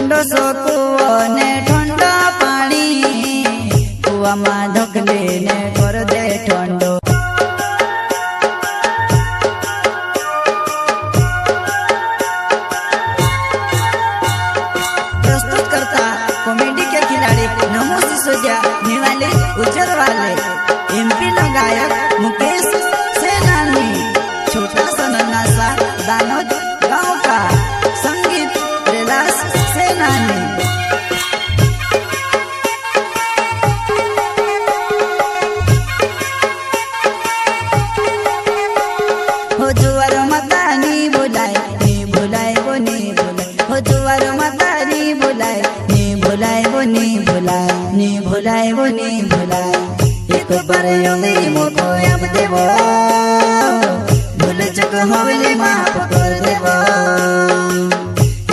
ઊંડો સો કૂવો ને ઠંડો પાણી, કૂવામાં ઢગલી ને કર દે ઠંડો. प्रस्तुत करता कॉमेडी के खिलाड़ी नमो सिसोदिया निवाले उज्जर वाले, एमपी नो गायक मुकेश सेनानी, छोटा सा नन्हा सा दानोद गांव का, संगीत कैलाश सेनानी. हो जुआर माता नी बोलाय, नी बोलाय वो नी बोलाय, हो जुआर माता नी बोलाय, नी बोलाय वो नी बोलाय, नी बोलाय वो नी बोलाय. एक बार योगी मोको याम देवो, भूल चुक हवेली माफ कर देवो.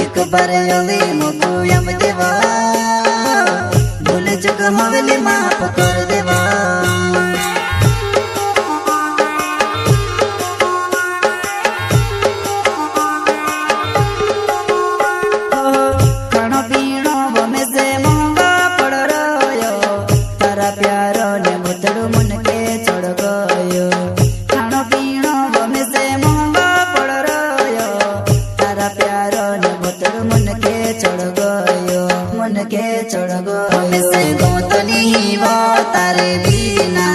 एक बार योगी मोको याम देवो, भूल चुक हवेली माफ कर देवो. प्यारो ने मुतड़ो मन के चढ़ गयो, खानो पीनो बमे से महंगा पड़ रयो. तारा प्यारो ने मुतड़ो मन के चढ़ गयो, मन के चढ़ गयो. बमे से गोतनी वो तारे बिना,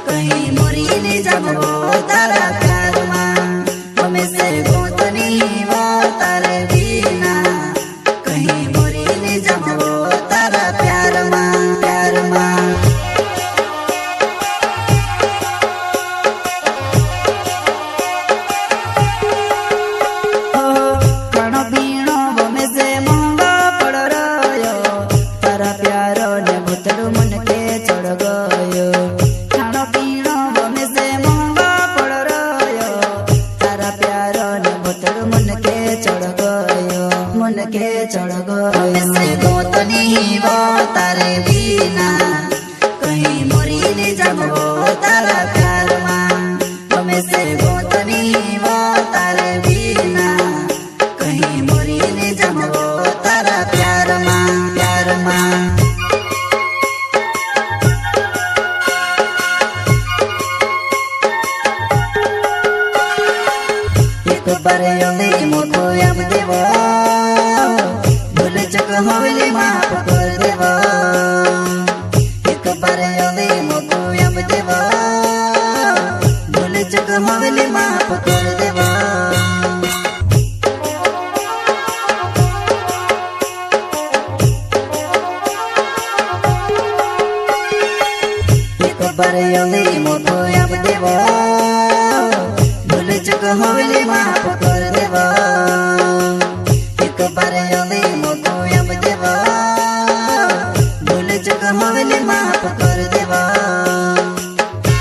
कहीं मोरी ने जमो तारा प्यार मां. बमे से गोतनी वो तारे बिना, कहीं मोरी ने जमो तारा प्यार मां, प्यार मां. मन के चढ़ गयो से गोतनी वो तारे बिना, कहीं मोरी ने जमो तारा प्यार मां. हमें से गोतनी वो तारे बिना, कहीं मोरी ने जमो तारा प्यार मां, प्यार मां. एक बार योगी मोको याम देवो, भूल चुक हवेली माफ कर देवो. एक बार योगी मोको याम देवो, भूल चुक हवेली माफ कर देवो. एक बार योगी मोको याम देवो, भूल चुक हवेली माफ कर देवो. एक बार योगी मोको याम देवो, भूल चुक हवेली माफ कर देवो.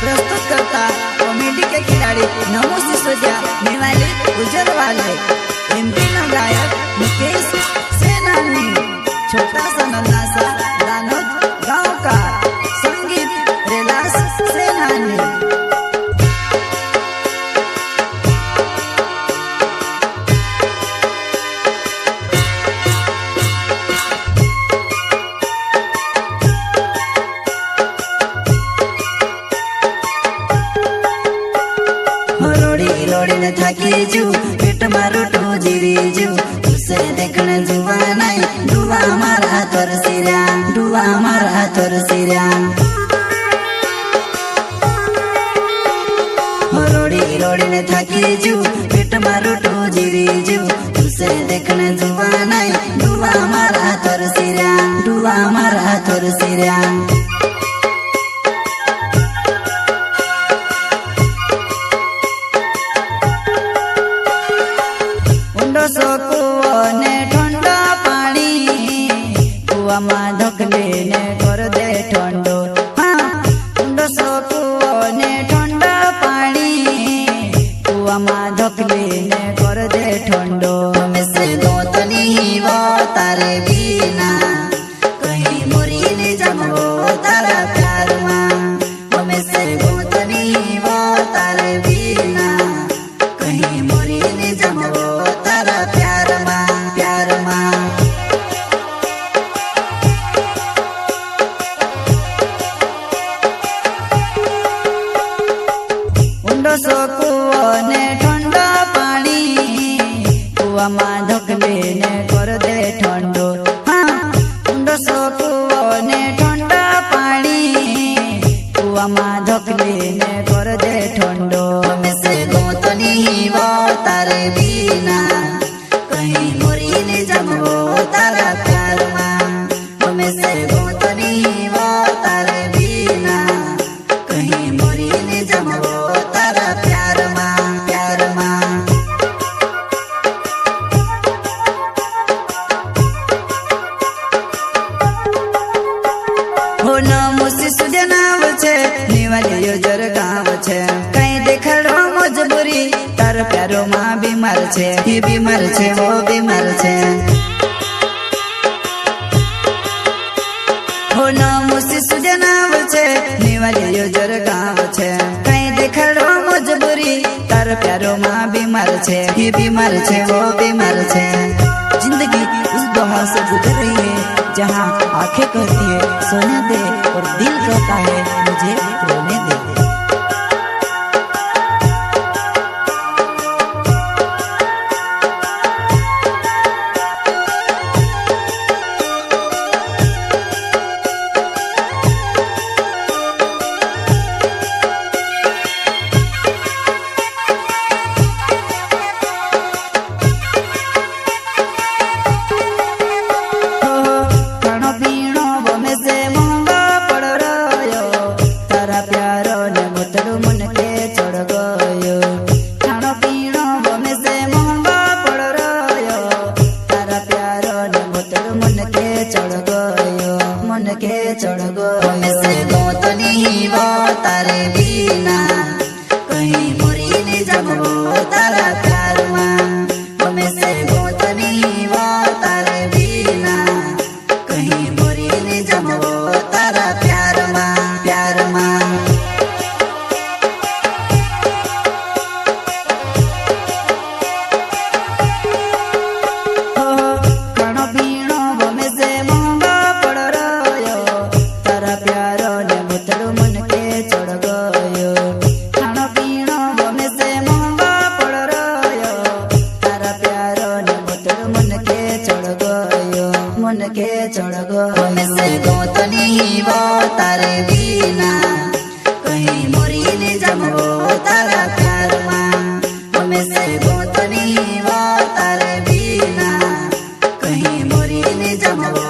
प्रस्तुत करता कॉमेडी के खिलाड़ी नमो सिसोदिया निवाले उज्जर वाले, एमपी नो गायक मुकेश सेनानी, छोटा सा नन्हा सा दानोद गांव का, संगीत कैलाश सेनानी. रोड़ी ने थाकी जू, पेट मारो टो जीरी जू, तुसे देखने जुआ नहीं, डुआ मारा तोर सिरा, डुआ मारा तोर सिरा. रोड़ी ने थाकी जू, पेट मारो टो जीरी जू, तुसे देखने जुआ नहीं, डुआ मारा तोर सिरा, डुआ मारा तोर सिरा. सो कूવો ने ठंडो पानी, कूવામાં ઢગલી ને કર દે ઠંડો. ઊંડો સો કૂવો ને ઠંડો પાણી, કૂવામાં ઢગલી ને કર દે ઠંડો. અમે से गोतनी वो तारे बिना, कहीं मोरी ने जमो तारा प्यार मां. हमें से गोतनी वो तारे बिना, कहीं मोरी ने जमो तारा प्यार मां, प्यार मां. छे, ये बीमार छे, वो बीमार छे। हो नाम शिशु जनाव छे, निवाली योजर गाँव छे। कहीं देखाड़ो मजबूरी, तार प्यारो माँ बीमार छे, ये बीमार छे, वो बीमार छे। जिंदगी उस दौर से गुजर रही है जहाँ आंखें कहती है सोने दे और दिल कहता है मुझे रोने दे। चढ़ गो से गो तो नहीं वो तारे बिना कहीं मुरी नहीं जब वो तारा प्यार माँ में से गो तो नहीं वो तारे बिना कहीं मुरी नहीं जब वो तारा प्यार माँ प्यार माँ। मन के चढ़ गो में से गो तो नहीं वो तारे बिना कहीं मुरी नहीं जब वो तारा प्यार माँ में से गो तो नहीं वो तारे बिना कहीं मुरी नहीं जब वो